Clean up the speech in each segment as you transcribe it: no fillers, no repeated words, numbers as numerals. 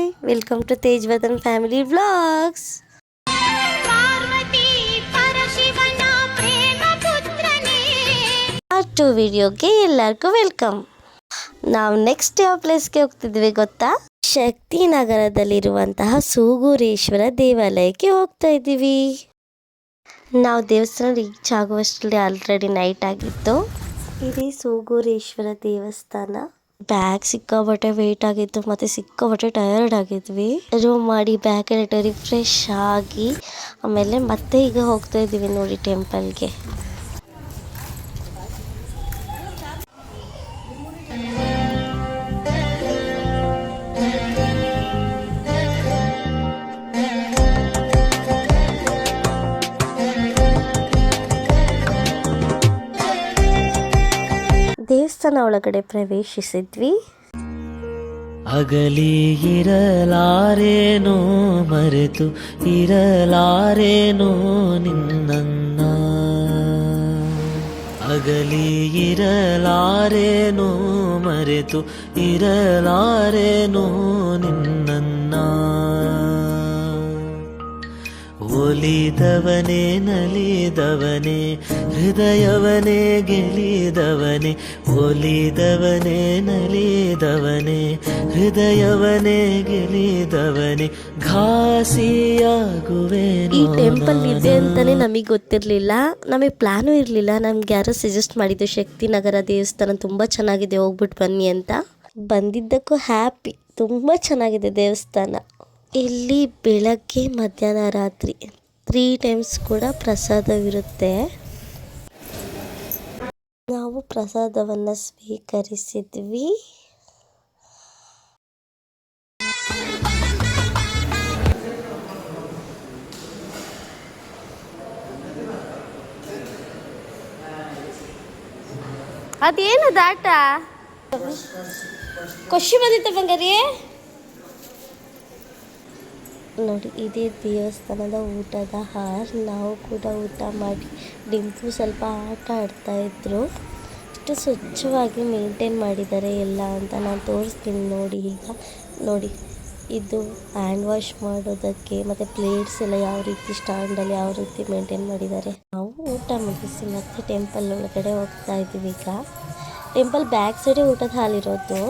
Hi, welcome to Tejvadan family vlogs. Part 2 ವಿಡಿಯೋಗೆ ಎಲ್ಲರಿಗೂ welcome. ನಾವು ನೆಕ್ಸ್ಟ್ ಯಾವ ಪ್ಲೇಸ್ಗೆ ಹೋಗ್ತಿದ್ವಿ ಗೊತ್ತಾ? ಶಕ್ತಿನಗರದಲ್ಲಿರುವಂತಹ ಸೂಗೂರೇಶ್ವರ ದೇವಾಲಯಕ್ಕೆ ಹೋಗ್ತಾ ಇದ್ದೀವಿ. ನಾವು ದೇವಸ್ಥಾನ ರೀಚ್ ಆಗುವಷ್ಟರಲ್ಲಿ ಆಲ್ರೆಡಿ ನೈಟ್ ಆಗಿತ್ತು. ಇದೇ ಸೂಗೂರೇಶ್ವರ ದೇವಸ್ಥಾನ. ಬ್ಯಾಗ್ ಸಿಕ್ಕಾಬಟ್ಟೆ ವೆಯ್ಟ್ ಆಗಿತ್ತು ಮತ್ತು ಸಿಕ್ಕಾಬಟ್ಟೆ ಟಯರ್ಡ್ ಆಗಿದ್ವಿ. ರೂಮ್ ಮಾಡಿ ಬ್ಯಾಗ್ ಎಲ್ಲ ರಿಫ್ರೆಶ್ ಆಗಿ ಆಮೇಲೆ ಮತ್ತೆ ಈಗ ಹೋಗ್ತಾ ಇದ್ದೀವಿ ನೋಡಿ ಟೆಂಪಲ್ಗೆ. ದೇವಸ್ಥಾನ ಒಳಗಡೆ ಪ್ರವೇಶಿಸಿದ್ವಿ. ಅಗಲಿ ಇರಲಾರೇನೋ ಮರೆತು ಇರಲಾರೇನೋ ನಿನ್ನ, ಅಗಲಿ ಇರಲಾರೇನೋ ಮರೆತು ಇರಲಾರೇನೋ ನಿನ್ನ. ಒಲಿದವನೇ ನಲಿದವನೇ ಹೃದಯವನೇ ಗೆಲಿದವನೇ, ಒಲಿದವನೇ ನಲಿದವನೇ ಹೃದಯವನೇ ಗೆಲಿದವನೇ, ಘಾಸಿಯಾಗುವೆ. ಈ ಟೆಂಪಲ್ ಇದೆ ಅಂತಾನೆ ನಮಗೆ ಗೊತ್ತಿರಲಿಲ್ಲ, ನಮಗೆ ಪ್ಲಾನು ಇರಲಿಲ್ಲ. ನಮ್ಗೆ ಯಾರೋ ಸಜೆಸ್ಟ್ ಮಾಡಿದ್ದು ಶಕ್ತಿನಗರ ದೇವಸ್ಥಾನ ತುಂಬ ಚೆನ್ನಾಗಿದೆ, ಹೋಗ್ಬಿಟ್ಟು ಬನ್ನಿ ಅಂತ. ಬಂದಿದ್ದಕ್ಕೂ ಹ್ಯಾಪಿ. ತುಂಬ ಚೆನ್ನಾಗಿದೆ ದೇವಸ್ಥಾನ. ಇಲ್ಲಿ ಬೆಳಗ್ಗೆ ಮಧ್ಯಾಹ್ನ ರಾತ್ರಿ 3 ಟೈಮ್ಸ್ ಕೂಡ ಪ್ರಸಾದವಿರುತ್ತೆ. ನಾವು ಪ್ರಸಾದವನ್ನು ಸ್ವೀಕರಿಸಿದ್ವಿ. ಅದೇನದ ಆಟ? ಖುಷಿ ಬಂದಿತ್ತು ಬಂಗಾರಿ. ನೋಡಿ, ಇದೇ ದೇವಸ್ಥಾನದ ಊಟದ ಹಾಲ್. ನಾವು ಕೂಡ ಊಟ ಮಾಡಿ ಡಿಂಪು ಸ್ವಲ್ಪ ಆಟ ಆಡ್ತಾ ಇದ್ರು. ಇಷ್ಟು ಸ್ವಚ್ಛವಾಗಿ ಮೇಂಟೈನ್ ಮಾಡಿದ್ದಾರೆ ಎಲ್ಲ ಅಂತ ನಾನು ತೋರಿಸ್ತೀನಿ ನೋಡಿ. ಈಗ ನೋಡಿ, ಇದು ಹ್ಯಾಂಡ್ ವಾಶ್ ಮಾಡೋದಕ್ಕೆ ಮತ್ತು ಪ್ಲೇಟ್ಸ್ ಎಲ್ಲ ಯಾವ ರೀತಿ ಸ್ಟ್ಯಾಂಡಲ್ಲಿ ಯಾವ ರೀತಿ ಮೇಂಟೈನ್ ಮಾಡಿದ್ದಾರೆ. ನಾವು ಊಟ ಮುಗಿಸಿ ಮತ್ತೆ ಟೆಂಪಲ್ ಒಳಗಡೆ ಹೋಗ್ತಾ ಇದ್ದೀವಿ. ಈಗ ಟೆಂಪಲ್ ಬ್ಯಾಕ್ ಸೈಡೇ ಊಟದ ಹಾಲಿರೋದು.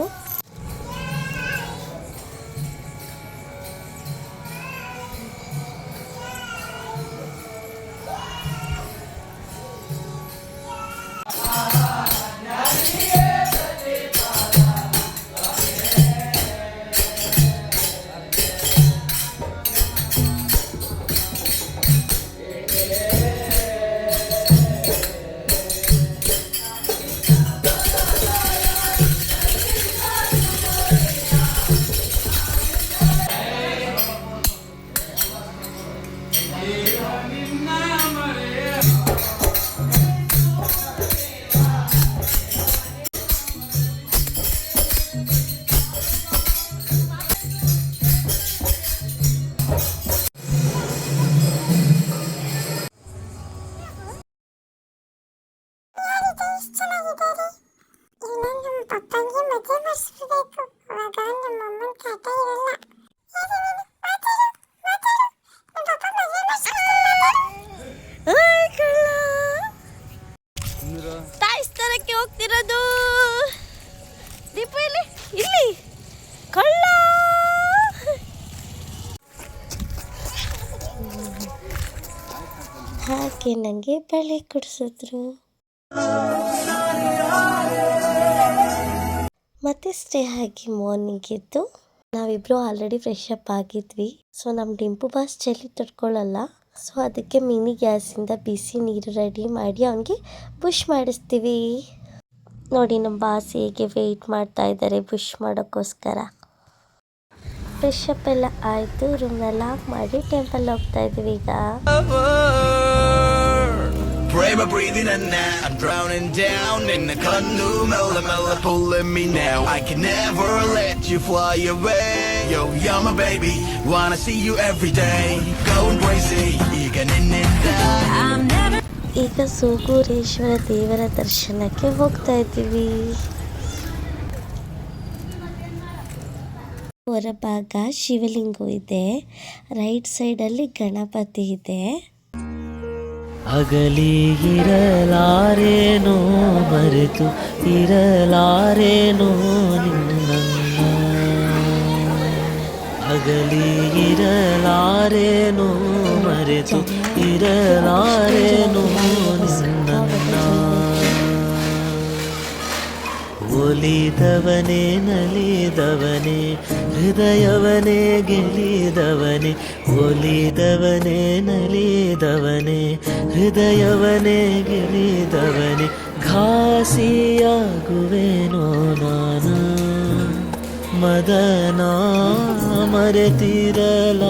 ತಾಯಿಸ್ತರಕ್ಕೆ ಹೋಗ್ತಿರೋದು ದೀಪ. ಇಲ್ಲಿ ಕಳ್ಳ. ಹಾಗೆ ನನಗೆ ಬಳೆ ಕೊಡಿಸಿದ್ರು. ಮತ್ತೆ ಸ್ಟೇ ಆಗಿ ಮಾರ್ನಿಂಗ್ ಎದ್ದು ನಾವಿಬ್ರು ಆಲ್ರೆಡಿ ಫ್ರೆಶ್ ಅಪ್ ಆಗಿದ್ವಿ. ಸೊ ನಮ್ಮ ಡಿಂಪು ಬಾಸ್ ಚಳಿ ತಡ್ಕೊಳ್ಳಲ್ಲ. ಸೊ ಅದಕ್ಕೆ ಮಿನಿ ಗ್ಯಾಸಿಂದ ಬಿಸಿ ನೀರು ರೆಡಿ ಮಾಡಿ ಅವನಿಗೆ ಬುಷ್ ಮಾಡಿಸ್ತೀವಿ. ನೋಡಿ ನಮ್ಮ ಬಾಸ್ ಹೇಗೆ ವೆಯ್ಟ್ ಮಾಡ್ತಾ ಇದ್ದಾರೆ ಬುಷ್ ಮಾಡೋಕ್ಕೋಸ್ಕರ. ಫ್ರೆಶ್ ಅಪ್ ಎಲ್ಲ ಆಯಿತು, ರೂಮ್ನ ಲಾಕ್ ಮಾಡಿ ಟೆಂಪಲ್ ಹೋಗ್ತಾ ಇದ್ದೀವಿ. ಈಗ Pray my breathing and now I'm drowning down in the canoe, mella mella pulling me now. I can never let you fly away. Yo, you're my baby, wanna see you every day. Going crazy, even in it I'm never. ಈಗ ಸೂಗೂರೇಶ್ವರ ದೇವರ ದರ್ಶನಕ್ಕೆ ಹೋಗ್ತಾ ಇದ್ದೀವಿ. ಹೊರಭಾಗ ಶಿವಲಿಂಗ ಇದೆ, right ಸೈಡಲ್ಲಿ ಗಣಪತಿ ಇದೆ. ಅಗಲಿ ಇರಲಾರೇನೋ ಮರೆತು ಇರಲಾರೇನೋ ನಿನ್ನನ್ನ, ಅಗಲಿ ಇರಲಾರೇನೋ ಮರೆತು ಇರಲಾರೇನೋ ನಿನ್ನನ್ನ. ಒಲಿದವನೇ ನಲಿದವನೇ ಹೃದಯವನೇ ಗೆಲಿದವನೇ, ಒಲಿದವನೇ ನಲಿದವನೇ ಹೃದಯವನೇ ಗೆಲಿದವನೇ, ಘಾಸಿಯಾಗುವೆನೋ ನಾನು ಮದನ ಮರೆತಿರಲಾರೆ.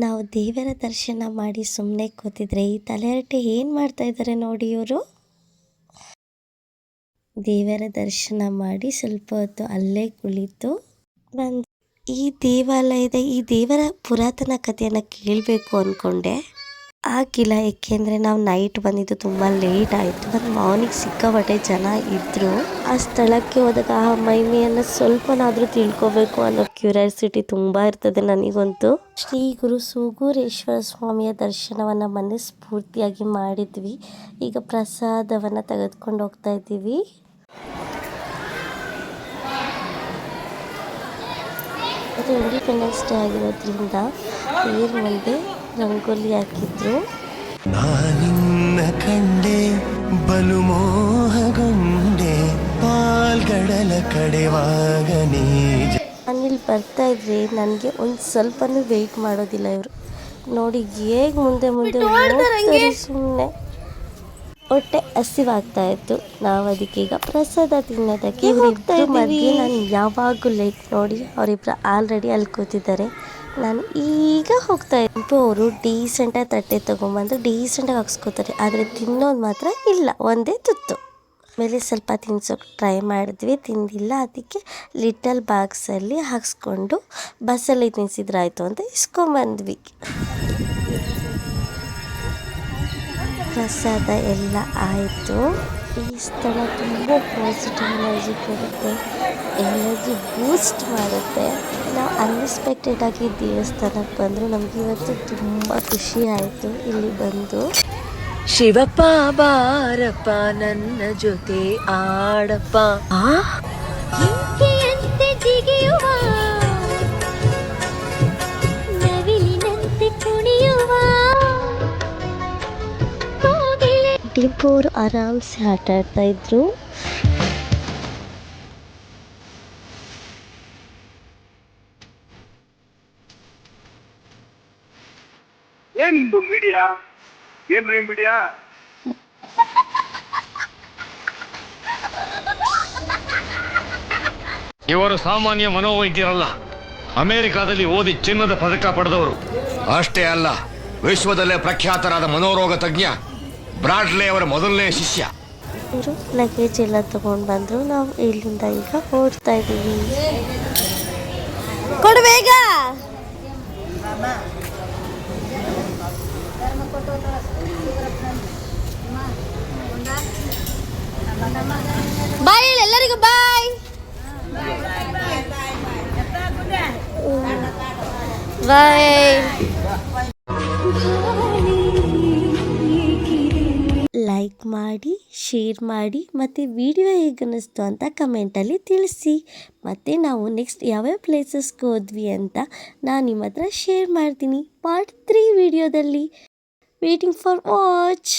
ನಾವು ದೇವರ ದರ್ಶನ ಮಾಡಿ ಸುಮ್ಮನೆ ಕೂತಿದ್ರೆ ಈ ತಲೆಹರಟೆ ಏನು ಮಾಡ್ತಾ ಇದ್ದಾರೆ ನೋಡಿ ಇವರು. ದೇವರ ದರ್ಶನ ಮಾಡಿ ಸ್ವಲ್ಪ ಹೊತ್ತು ಅಲ್ಲೇ ಕುಳಿತು ಬಂದು ಈ ದೇವರ ಪುರಾತನ ಕಥೆಯನ್ನು ಕೇಳಬೇಕು ಅಂದ್ಕೊಂಡೆ, ಆಗಿಲ್ಲ. ಏಕೆಂದರೆ ನಾವು ನೈಟ್ ಬಂದಿದ್ದು ತುಂಬ ಲೇಟ್ ಆಯಿತು. ಮತ್ತು ಮಾರ್ನಿಂಗ್ ಸಿಕ್ಕಾಪಟ್ಟೆ ಜನ ಇದ್ದರು. ಆ ಸ್ಥಳಕ್ಕೆ ಹೋದಾಗ ಆ ಮಹಿಮೆಯನ್ನು ಸ್ವಲ್ಪನಾದರೂ ತಿಳ್ಕೊಬೇಕು ಅನ್ನೋ ಕ್ಯೂರಿಯಾಸಿಟಿ ತುಂಬ ಇರ್ತದೆ ನನಗಂತೂ. ಶ್ರೀ ಗುರು ಸೂಗೂರೇಶ್ವರ ಸ್ವಾಮಿಯ ದರ್ಶನವನ್ನು ಮನಸ್ಫೂರ್ತಿಯಾಗಿ ಮಾಡಿದ್ವಿ. ಈಗ ಪ್ರಸಾದವನ್ನು ತೆಗೆದುಕೊಂಡು ಹೋಗ್ತಾ ಇದ್ದೀವಿ. ಅದು ಇಂಡಿಪೆಂಡೆನ್ಸ್ ಡೇ ಆಗಿರೋದ್ರಿಂದ ನೀರು ಮುಂದೆ ರಂಗೋಲಿ ಹಾಕಿದ್ರು. ನಾನಿನ್ನ ಕಂಡೆ ಬಲು ಮೋಹಗೊಂಡೆ ಪಾಲ್ಗಡಲ ಕಡೆವಾಗ ನೀಜ. ನಾನಿಲ್ಲಿ ಬರ್ತಾ ಇದ್ರೆ ನನಗೆ ಒಂದು ಸ್ವಲ್ಪನೂ ವೆಯ್ಟ್ ಮಾಡೋದಿಲ್ಲ ಇವರು. ನೋಡಿ ಹೇಗೆ ಮುಂದೆ ಹೋಗ್ತಾರೆ ಸುಮ್ಮನೆ. ಹೊಟ್ಟೆ ಹಸಿವಾಗ್ತಾ ಇತ್ತು. ನಾವು ಅದಕ್ಕೆ ಈಗ ಪ್ರಸಾದ ತಿನ್ನೋದಕ್ಕೆ ಹೋಗ್ತಾ ಇದ್ದೀವಿ. ನಾನು ಯಾವಾಗೂ ಲೈಕ್ ನೋಡಿ ಅವರಿಬ್ಬರು ಆಲ್ರೆಡಿ ಅಲ್ಲಿ ಕೂತಿದ್ದಾರೆ. ನಾನು ಈಗ ಹೋಗ್ತಾ ಇದ್ದು. ಅವರು ಡೀಸೆಂಟಾಗಿ ತಟ್ಟೆ ತೊಗೊಂಬಂದು ಡೀಸೆಂಟಾಗಿ ಹಾಕ್ಸ್ಕೊತಾರೆ, ಆದರೆ ತಿನ್ನೋದು ಮಾತ್ರ ಇಲ್ಲ, ಒಂದೇ ತುತ್ತು. ಮೇಲೆ ಸ್ವಲ್ಪ ತಿನ್ಸೋಕೆ ಟ್ರೈ ಮಾಡಿದ್ವಿ, ತಿಂದಿಲ್ಲ. ಅದಕ್ಕೆ ಲಿಟಲ್ ಬಾಕ್ಸಲ್ಲಿ ಹಾಕ್ಸ್ಕೊಂಡು ಬಸ್ಸಲ್ಲಿ ತಿನ್ನಿಸಿದ್ರಾಯ್ತು ಅಂತ ಇಸ್ಕೊಂಬಂದ್ವಿ. ಪ್ರಸಾದ ಎಲ್ಲ ಆಯಿತು. ಈ ಸ್ಥಳ ತುಂಬ ಪಾಸಿಟಿವ್ ಎನರ್ಜಿ ಕೊಡುತ್ತೆ, ಎನರ್ಜಿ ಬೂಸ್ಟ್ ಮಾಡುತ್ತೆ. ನಾವು ಅನ್ಎಕ್ಸ್ಪೆಕ್ಟೆಡಾಗಿ ದೇವಸ್ಥಾನಕ್ಕೆ ಬಂದರು. ನಮಗೆ ಇವತ್ತು ತುಂಬ ಖುಷಿ ಆಯಿತು ಇಲ್ಲಿ ಬಂದು. ಶಿವಪ್ಪ ಬಾರಪ್ಪ ನನ್ನ ಜೊತೆ ಆಡಪ್ಪ, ನವಿಲಿನಂತೆ ಕುಣಿಯುವ. ಟಿಂಪು ಅವರು ಆರಾಮ್ಸೆ ಆಟ ಆಡ್ತಾ ಇದ್ರು. ಏನಿದು ಮೀಡಿಯಾ? ಏನ್ರಿ ಮೀಡಿಯಾ? ಇವರು ಸಾಮಾನ್ಯ ಮನೋವೈದ್ಯರಲ್ಲ, ಅಮೆರಿಕಾದಲ್ಲಿ ಓದಿ ಚಿನ್ನದ ಪದಕ ಪಡೆದವರು. ಅಷ್ಟೇ ಅಲ್ಲ, ವಿಶ್ವದಲ್ಲೇ ಪ್ರಖ್ಯಾತರಾದ ಮನೋರೋಗ ತಜ್ಞ ಬ್ರಾಡ್ಲೆ ಅವರ ಮೊದಲನೇ ಶಿಷ್ಯ. ಇವರು ಲಗೇಜ್ ಎಲ್ಲ ತಗೊಂಡು ಬಂದರು. ನಾವು ಇಲ್ಲಿಂದ ಈಗ ಹೊರಡ್ತಾ ಇದ್ದೀವಿ. ಕೊಡು ಬೇಗ. ಬಾಯ್ ಎಲ್ಲರಿಗೂ ಬಾಯ್ ಬಾಯ್. ಲೈಕ್ ಮಾಡಿ, ಶೇರ್ ಮಾಡಿ, ಮತ್ತು ವಿಡಿಯೋ ಹೇಗೆ ಅನ್ನಿಸ್ತು ಅಂತ ಕಮೆಂಟಲ್ಲಿ ತಿಳಿಸಿ. ಮತ್ತು ನಾವು ನೆಕ್ಸ್ಟ್ ಯಾವ್ಯಾವ ಪ್ಲೇಸಸ್ಗೆ ಹೋದ್ವಿ ಅಂತ ನಾನು ನಿಮ್ಮ ಹತ್ರ ಶೇರ್ ಮಾಡ್ತೀನಿ ಪಾರ್ಟ್ 3 ವಿಡಿಯೋದಲ್ಲಿ. Waiting for watch.